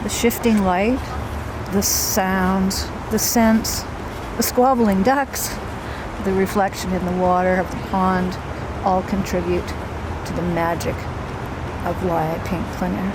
the shifting light, the sounds, the scents, the squabbling ducks, the reflection in the water of the pond all contribute to the magic of why I paint plein air.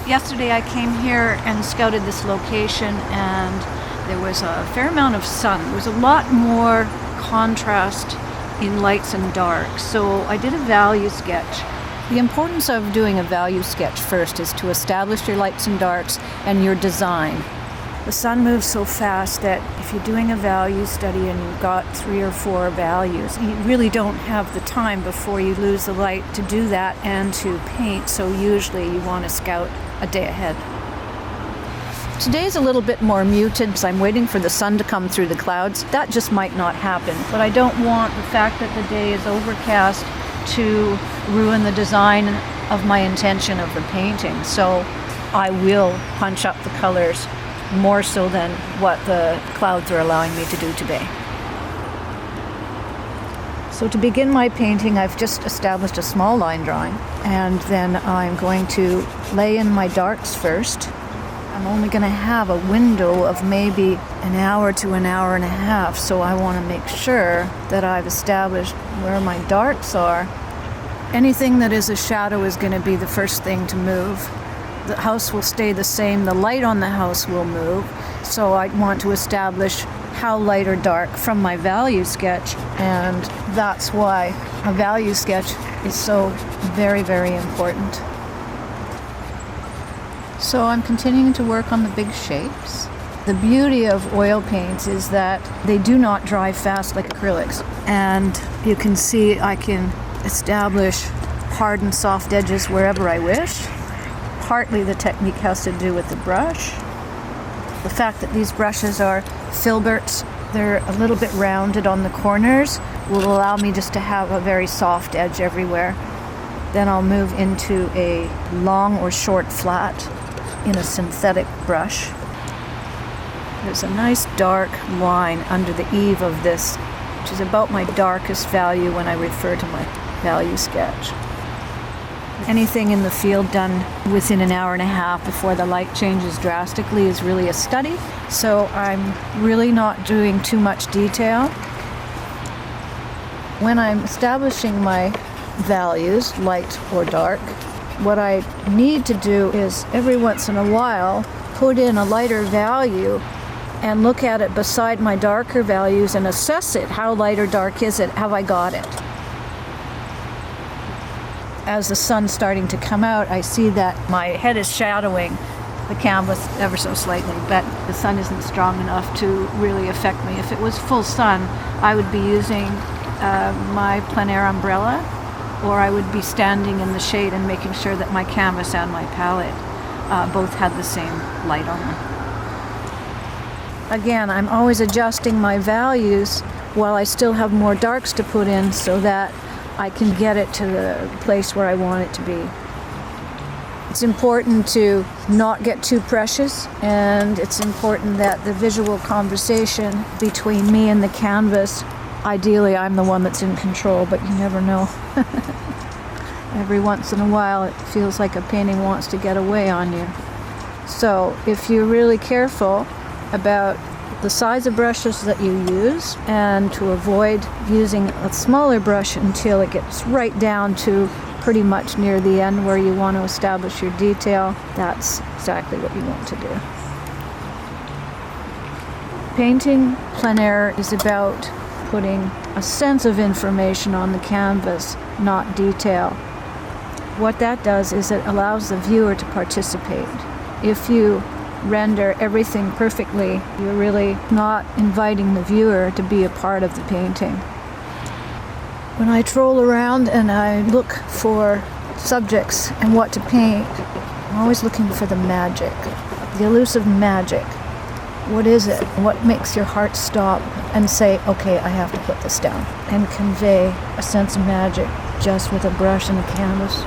Yesterday I came here and scouted this location, and there was a fair amount of sun. There was a lot more contrast in lights and darks, so I did a value sketch. The importance of doing a value sketch first is to establish your lights and darks and your design. The sun moves so fast that if you're doing a value study and you've got 3 or 4 values, you really don't have the time before you lose the light to do that and to paint, so usually you want to scout a day ahead. Today's a little bit more muted because I'm waiting for the sun to come through the clouds. That just might not happen, but I don't want the fact that the day is overcast to ruin the design of my intention of the painting. So I will punch up the colors more so than what the clouds are allowing me to do today. So to begin my painting, I've just established a small line drawing, and then I'm going to lay in my darks first. I'm only going to have a window of maybe an hour to an hour and a half, so I want to make sure that I've established where my darks are. Anything that is a shadow is going to be the first thing to move. The house will stay the same, the light on the house will move, so I want to establish how light or dark from my value sketch, and that's why a value sketch is so very, very important. So I'm continuing to work on the big shapes. The beauty of oil paints is that they do not dry fast like acrylics, and you can see I can establish hard and soft edges wherever I wish. Partly the technique has to do with the brush. The fact that these brushes are filberts, they're a little bit rounded on the corners, will allow me just to have a very soft edge everywhere. Then I'll move into a long or short flat in a synthetic brush. There's a nice dark line under the eave of this, which is about my darkest value when I refer to my value sketch. Anything in the field done within an hour and a half before the light changes drastically is really a study, so I'm really not doing too much detail. When I'm establishing my values, light or dark, what I need to do is every once in a while put in a lighter value and look at it beside my darker values and assess it. How light or dark is it? Have I got it? As the sun's starting to come out, I see that my head is shadowing the canvas ever so slightly, but the sun isn't strong enough to really affect me. If it was full sun, I would be using my plein air umbrella, or I would be standing in the shade and making sure that my canvas and my palette both had the same light on them. Again, I'm always adjusting my values while I still have more darks to put in so that I can get it to the place where I want it to be. It's important to not get too precious, and it's important that the visual conversation between me and the canvas, ideally I'm the one that's in control, but you never know. Every once in a while it feels like a painting wants to get away on you. So if you're really careful about the size of brushes that you use, and to avoid using a smaller brush until it gets right down to pretty much near the end where you want to establish your detail, that's exactly what you want to do. Painting plein air is about putting a sense of information on the canvas, not detail. What that does is it allows the viewer to participate. If you render everything perfectly, you're really not inviting the viewer to be a part of the painting. When I troll around and I look for subjects and what to paint, I'm always looking for the magic, the elusive magic. What is it? What makes your heart stop and say, okay, I have to put this down, and convey a sense of magic just with a brush and a canvas?